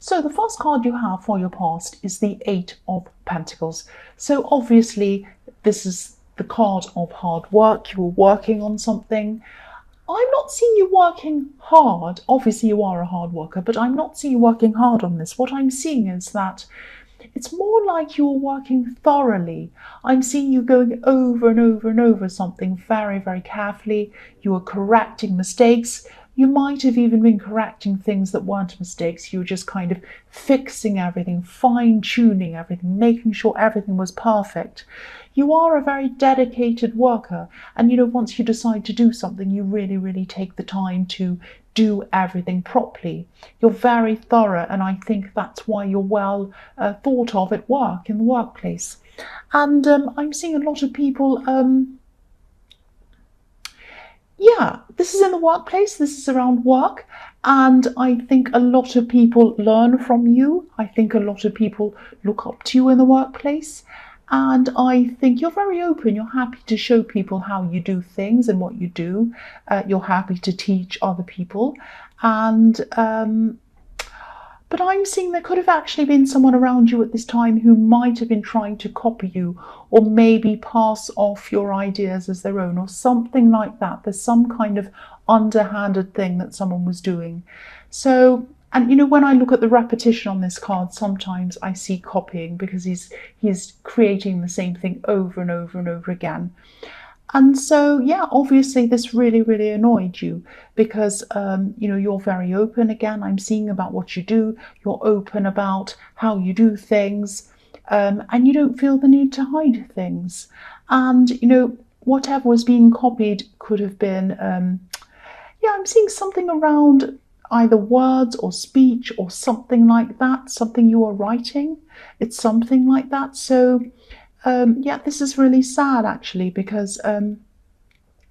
So the first card you have for your past is the Eight of Pentacles. So obviously this is the card of hard work. You were working on something. I'm not seeing you working hard. Obviously you are a hard worker, but I'm not seeing you working hard on this. What I'm seeing is that it's more like you're working thoroughly. I'm seeing you going over and over and over something very, very carefully. You are correcting mistakes. You might have even been correcting things that weren't mistakes. You were just kind of fixing everything, fine-tuning everything, making sure everything was perfect. You are a very dedicated worker. And, once you decide to do something, you really, really take the time to do everything properly. You're very thorough, and I think that's why you're well thought of at work, in the workplace. And I'm seeing a lot of people... this is in the workplace, this is around work, and I think a lot of people learn from you. I think a lot of people look up to you in the workplace, and I think you're very open. You're happy to show people how you do things and what you do. You're happy to teach other people, and but I'm seeing there could have actually been someone around you at this time who might have been trying to copy you, or maybe pass off your ideas as their own, or something like that. There's some kind of underhanded thing that someone was doing. So, and when I look at the repetition on this card, sometimes I see copying, because he's creating the same thing over and over and over again. And so, obviously this really, really annoyed you, because, you're very open. Again, I'm seeing about what you do. You're open about how you do things, and you don't feel the need to hide things. And, whatever was being copied could have been, I'm seeing something around either words or speech or something like that, something you are writing. It's something like that. So, this is really sad, actually, because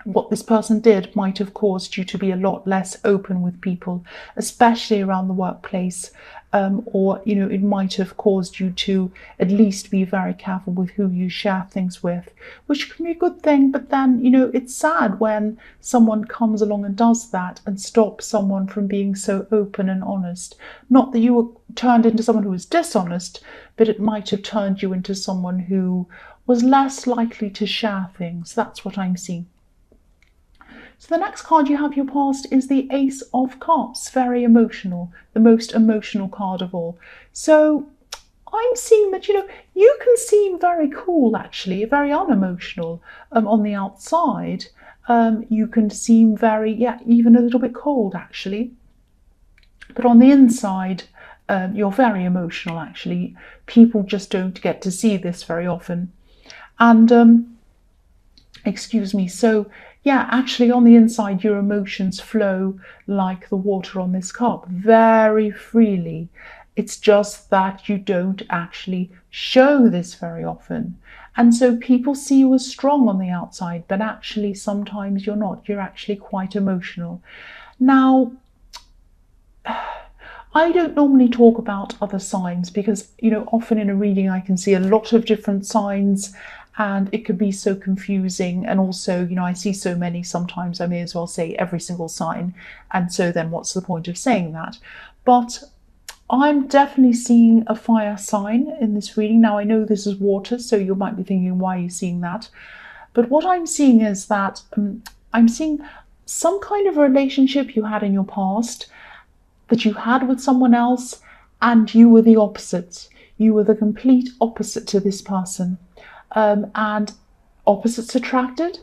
what this person did might have caused you to be a lot less open with people, especially around the workplace, or it might have caused you to at least be very careful with who you share things with, which can be a good thing. But then it's sad when someone comes along and does that and stops someone from being so open and honest. Not that you were turned into someone who was dishonest, but it might have turned you into someone who was less likely to share things. That's what I'm seeing. So the next card you have your past is the Ace of Cups. Very emotional, the most emotional card of all. So I'm seeing that, you can seem very cool, actually, very unemotional on the outside. You can seem very, even a little bit cold, actually. But on the inside, you're very emotional, actually. People just don't get to see this very often. And, excuse me, so... actually on the inside, your emotions flow like the water on this cup, very freely. It's just that you don't actually show this very often. And so people see you as strong on the outside, but actually sometimes you're not. You're actually quite emotional. Now, I don't normally talk about other signs because, often in a reading I can see a lot of different signs, and it can be so confusing. And also, I see so many, sometimes I may as well say every single sign. And so then what's the point of saying that? But I'm definitely seeing a fire sign in this reading. Now, I know this is water, so you might be thinking, why are you seeing that? But what I'm seeing is that I'm seeing some kind of relationship you had in your past that you had with someone else, and you were the opposite. You were the complete opposite to this person. And opposites attracted,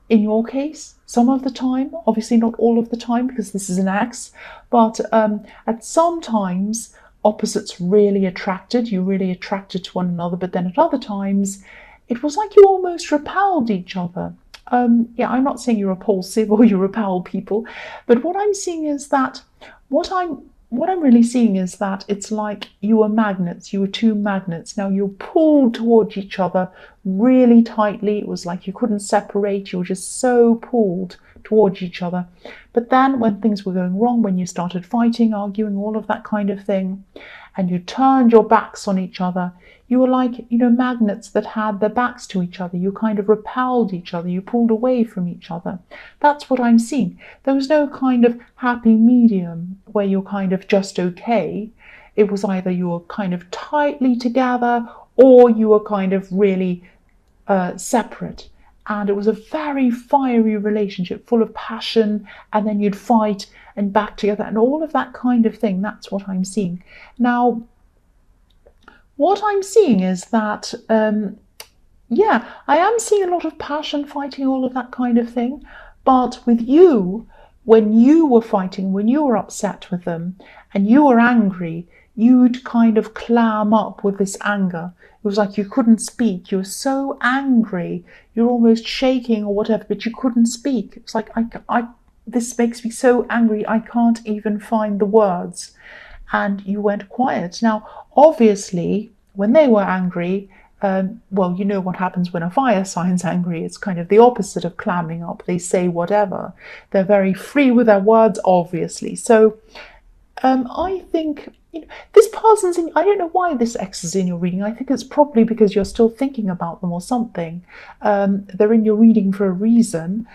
in your case, some of the time, obviously not all of the time because this is an X, but at some times opposites really attracted, you really attracted to one another, but then at other times it was like you almost repelled each other. I'm not saying you're repulsive or you repel people, but what I'm seeing is that what I'm really seeing is that it's like you were magnets. You were two magnets. Now you're pulled towards each other really tightly. It was like you couldn't separate. You were just so pulled towards each other. But then when things were going wrong, when you started fighting, arguing, all of that kind of thing, and you turned your backs on each other, you were like, magnets that had their backs to each other. You kind of repelled each other. You pulled away from each other. That's what I'm seeing. There was no kind of happy medium where you're kind of just okay. It was either you were kind of tightly together or you were kind of really separate. And it was a very fiery relationship, full of passion, and then you'd fight and back together and all of that kind of thing. That's what I'm seeing. Now, what I'm seeing is that, I am seeing a lot of passion, fighting, all of that kind of thing. But with you, when you were fighting, when you were upset with them and you were angry, you'd kind of clam up with this anger. It was like you couldn't speak. You were so angry. You're almost shaking or whatever, but you couldn't speak. It's like, this makes me so angry, I can't even find the words. And you went quiet. Now, obviously, when they were angry, you know what happens when a fire sign's angry. It's kind of the opposite of clamming up. They say whatever. They're very free with their words, obviously. So I think this person's I don't know why this X is in your reading. I think it's probably because you're still thinking about them or something. They're in your reading for a reason.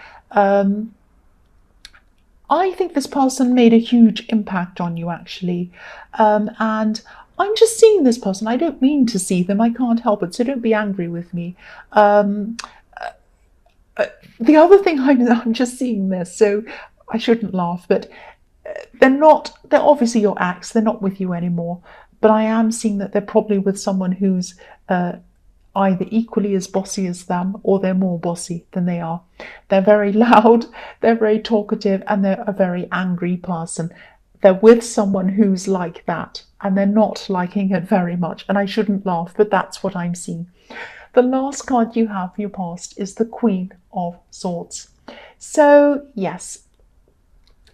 I think this person made a huge impact on you, actually. And I'm just seeing this person. I don't mean to see them. I can't help it. So don't be angry with me. The other thing, I'm just seeing this. So I shouldn't laugh, but they're obviously your ex. They're not with you anymore. But I am seeing that they're probably with someone who's either equally as bossy as them or they're more bossy than they are. They're very loud, they're very talkative, and they're a very angry person. They're with someone who's like that, and they're not liking it very much. And I shouldn't laugh, but that's what I'm seeing. The last card you have for your past is the Queen of Swords. So, yes,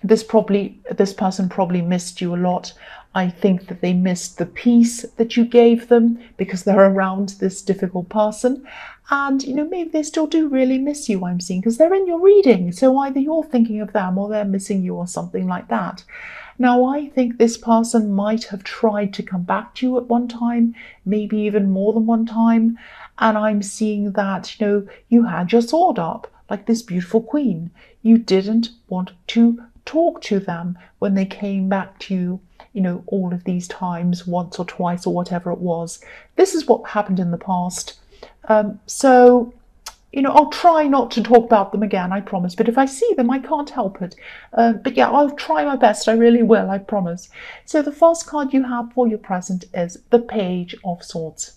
this person probably missed you a lot. I think that they missed the peace that you gave them because they're around this difficult person. And, maybe they still do really miss you, I'm seeing, because they're in your reading. So either you're thinking of them or they're missing you or something like that. Now, I think this person might have tried to come back to you at one time, maybe even more than one time. And I'm seeing that, you had your sword up like this beautiful queen. You didn't want to talk to them when they came back to you, all of these times, once or twice or whatever it was. This is what happened in the past. So, I'll try not to talk about them again, I promise. But if I see them, I can't help it. But yeah, I'll try my best. I really will, I promise. So the first card you have for your present is the Page of Swords.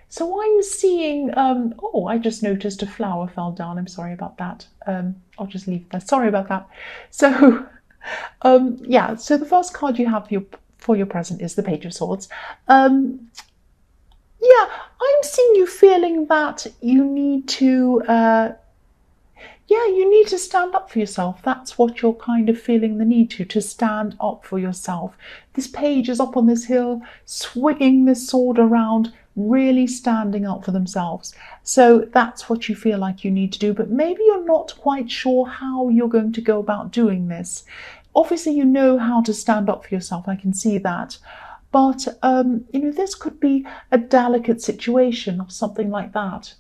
So I'm seeing, I just noticed a flower fell down. I'm sorry about that. I'll just leave that. Sorry about that. So, so the first card you have for your present is the Page of Swords. I'm seeing you feeling that you need to, you need to stand up for yourself. That's what you're kind of feeling the need to stand up for yourself. This page is up on this hill, swinging this sword around, really standing up for themselves. So that's what you feel like you need to do, but maybe you're not quite sure how you're going to go about doing this. Obviously, you know how to stand up for yourself. I can see that. But, this could be a delicate situation or something like that.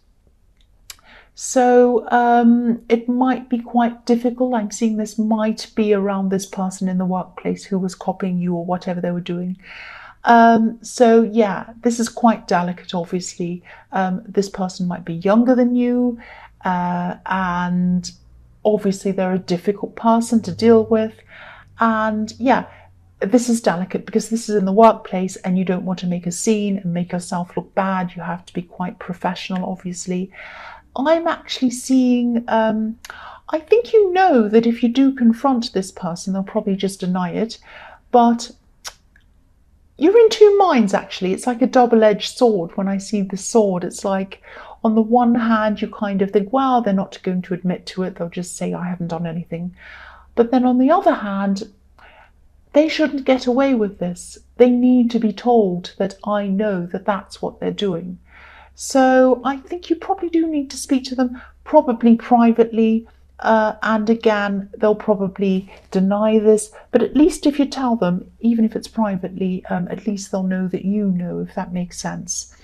So it might be quite difficult. I'm seeing this might be around this person in the workplace who was copying you or whatever they were doing. This is quite delicate, obviously. This person might be younger than you, and obviously they're a difficult person to deal with. And this is delicate because this is in the workplace and you don't want to make a scene and make yourself look bad. You have to be quite professional, obviously. I'm actually seeing, I think that if you do confront this person, they'll probably just deny it. But you're in two minds, actually. It's like a double-edged sword. When I see the sword, it's like, on the one hand, you kind of think, well, they're not going to admit to it. They'll just say, I haven't done anything. But then on the other hand, they shouldn't get away with this. They need to be told that I know that that's what they're doing. So I think you probably do need to speak to them, probably privately, And again, they'll probably deny this, but at least if you tell them, even if it's privately, at least they'll know that you know, if that makes sense.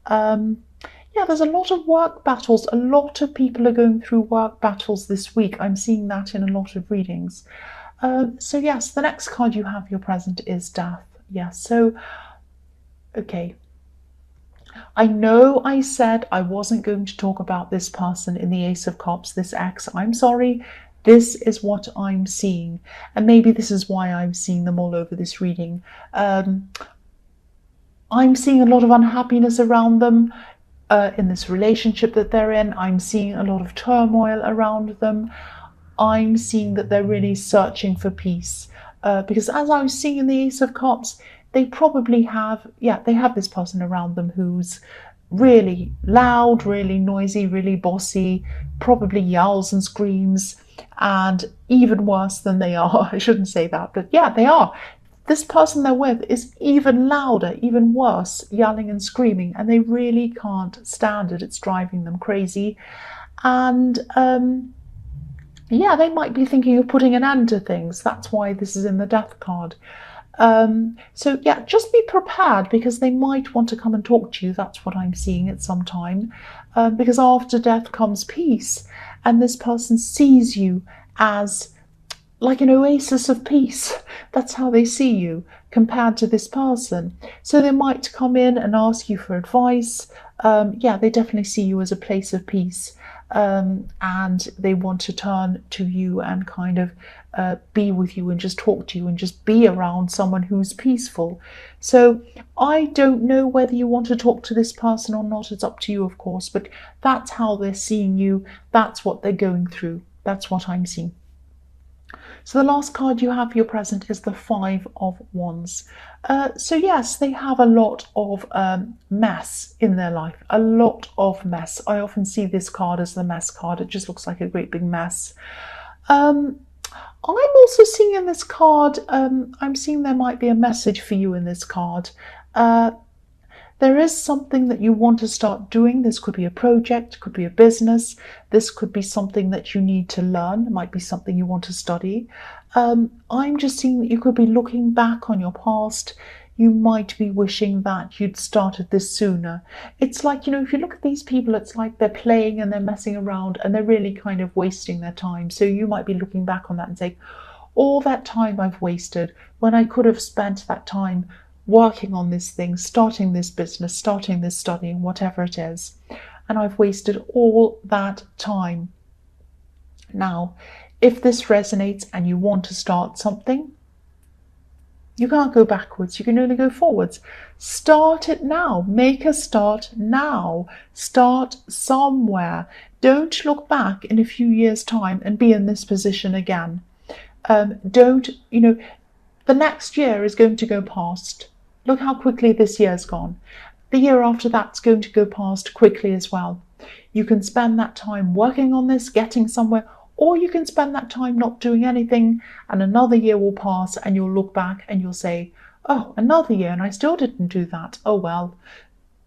Yeah, there's a lot of work battles. A lot of people are going through work battles this week. I'm seeing that in a lot of readings. So yes, the next card you have, your present, is death. Yes, so, okay. I know I said I wasn't going to talk about this person in the Ace of Cups, this ex. I'm sorry. This is what I'm seeing. And maybe this is why I'm seeing them all over this reading. I'm seeing a lot of unhappiness around them in this relationship that they're in. I'm seeing a lot of turmoil around them. I'm seeing that they're really searching for peace. Because as I was seeing in the Ace of Cups, they probably have, they have this person around them who's really loud, really noisy, really bossy, probably yells and screams, and even worse than they are. I shouldn't say that, but yeah, they are. This person they're with is even louder, even worse, yelling and screaming, and they really can't stand it. It's driving them crazy. And they might be thinking of putting an end to things. That's why this is in the death card. So just be prepared, because they might want to come and talk to you. That's what I'm seeing at some time, because after death comes peace, and this person sees you as like an oasis of peace. That's how they see you compared to this person. So they might come in and ask you for advice. They definitely see you as a place of peace, and they want to turn to you and kind of be with you and just talk to you and just be around someone who's peaceful. So I don't know whether you want to talk to this person or not. It's up to you, of course, but that's how they're seeing you. That's what they're going through. That's what I'm seeing. So the last card you have for your present is the Five of Wands. So yes, they have a lot of mess in their life, a lot of mess. I often see this card as the mess card. It just looks like a great big mess. I'm also seeing in this card, I'm seeing there might be a message for you in this card. There is something that you want to start doing. This could be a project, could be a business. This could be something that you need to learn. It might be something you want to study. I'm just seeing that you could be looking back on your past. You might be wishing that you'd started this sooner. It's like, if you look at these people, it's like they're playing and they're messing around and they're really kind of wasting their time. So you might be looking back on that and saying, all that time I've wasted when I could have spent that time working on this thing, starting this business, starting this studying, whatever it is. And I've wasted all that time. Now, if this resonates and you want to start something, you can't go backwards. You can only go forwards. Start it now. Make a start now. Start somewhere. Don't look back in a few years' time and be in this position again. The next year is going to go past. Look how quickly this year's gone. The year after that's going to go past quickly as well. You can spend that time working on this, getting somewhere, or you can spend that time not doing anything, and another year will pass and you'll look back and you'll say, oh, another year and I still didn't do that. Oh, well,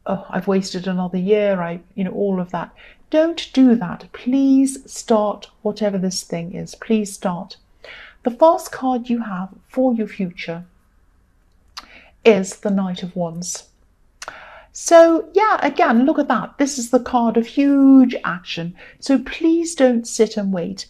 I've wasted another year. All of that. Don't do that. Please start whatever this thing is. Please start. The first card you have for your future is the Knight of Wands. So again, look at that. This is the card of huge action. So please don't sit and wait.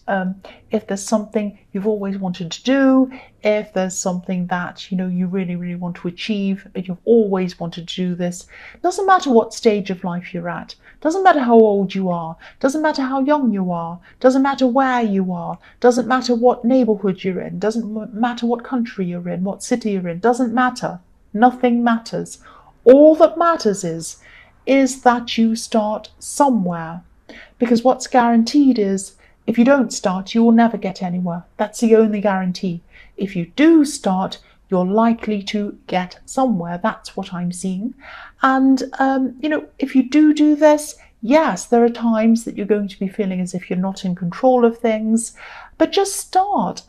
If there's something you've always wanted to do, if there's something that you really, really want to achieve, and you've always wanted to do this, doesn't matter what stage of life you're at, doesn't matter how old you are, doesn't matter how young you are, doesn't matter where you are, doesn't matter what neighborhood you're in, doesn't matter what country you're in, what city you're in, doesn't matter. Nothing matters. All that matters is that you start somewhere, because what's guaranteed is if you don't start, you will never get anywhere. That's the only guarantee. If you do start, you're likely to get somewhere. That's what I'm seeing. And, if you do this, yes, there are times that you're going to be feeling as if you're not in control of things, but just start.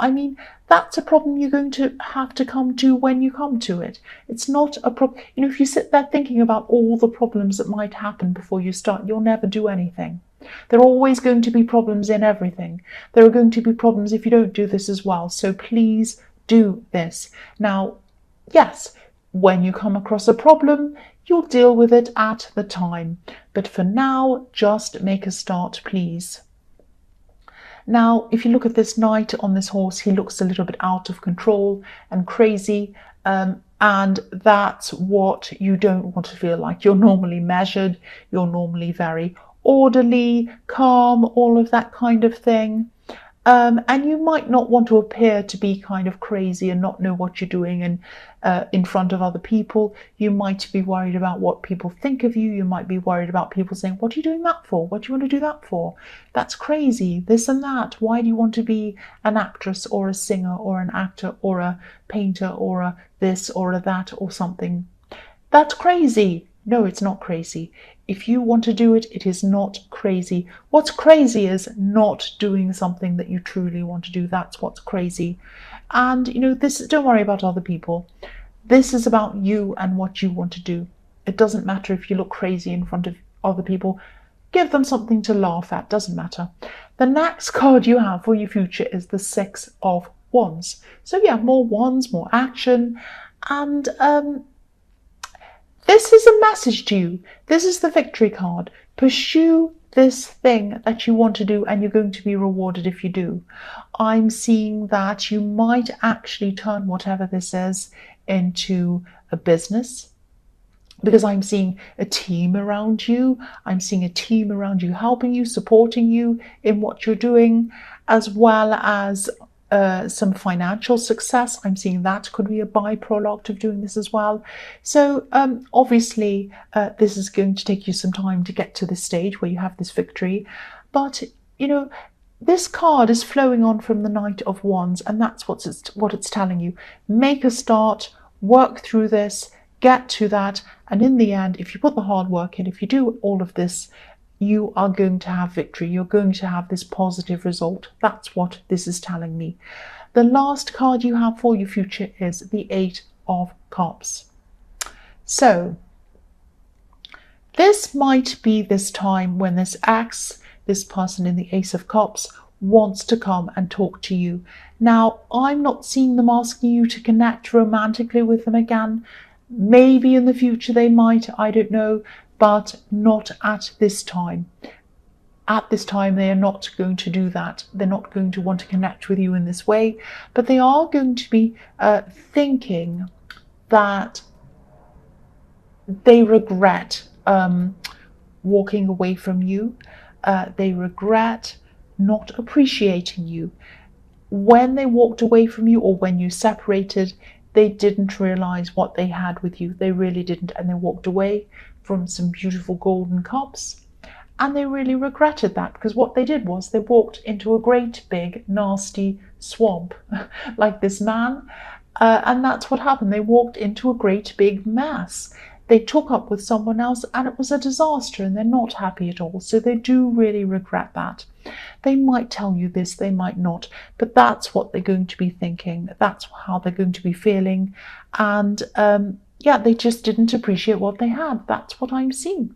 That's a problem you're going to have to come to when you come to it. It's not a problem. If you sit there thinking about all the problems that might happen before you start, you'll never do anything. There are always going to be problems in everything. There are going to be problems if you don't do this as well. So please do this. Now, yes, when you come across a problem, you'll deal with it at the time. But for now, just make a start, please. Now, if you look at this knight on this horse, he looks a little bit out of control and crazy. And that's what you don't want to feel like. You're normally measured. You're normally very orderly, calm, all of that kind of thing. And you might not want to appear to be kind of crazy and not know what you're doing and in front of other people. You might be worried about what people think of you. You might be worried about people saying, what are you doing that for? What do you want to do that for? That's crazy, this and that. Why do you want to be an actress or a singer or an actor or a painter or a this or a that or something? That's crazy. No, it's not crazy. If you want to do it, it is not crazy. What's crazy is not doing something that you truly want to do. That's what's crazy. And, don't worry about other people. This is about you and what you want to do. It doesn't matter if you look crazy in front of other people. Give them something to laugh at. Doesn't matter. The next card you have for your future is the Six of Wands. So yeah, more wands, more action. And this is a message to you. This is the victory card. Pursue this thing that you want to do and you're going to be rewarded if you do. I'm seeing that you might actually turn whatever this is into a business, because I'm seeing a team around you. I'm seeing a team around you helping you, supporting you in what you're doing, as well as some financial success. I'm seeing that could be a byproduct of doing this as well. So obviously this is going to take you some time to get to this stage where you have this victory, but this card is flowing on from the Knight of Wands, and that's what it's telling you. Make a start, work through this, get to that, and in the end, if you put the hard work in, if you do all of this, you are going to have victory. You're going to have this positive result. That's what this is telling me. The last card you have for your future is the Eight of Cups. So this might be this time when this person in the Ace of Cups wants to come and talk to you. Now, I'm not seeing them asking you to connect romantically with them again. Maybe in the future they might, I don't know, but not at this time. At this time, they are not going to do that. They're not going to want to connect with you in this way, but they are going to be thinking that they regret walking away from you. They regret not appreciating you. When they walked away from you or when you separated, they didn't realize what they had with you. They really didn't, and they walked away from some beautiful golden cups, and they really regretted that, because what they did was they walked into a great big nasty swamp like this man, and that's what happened. They walked into a great big mess. They took up with someone else and it was a disaster, and they're not happy at all. So they do really regret that. They might tell you this, they might not, but that's what they're going to be thinking. That's how they're going to be feeling. And yeah, they just didn't appreciate what they had. That's what I'm seeing.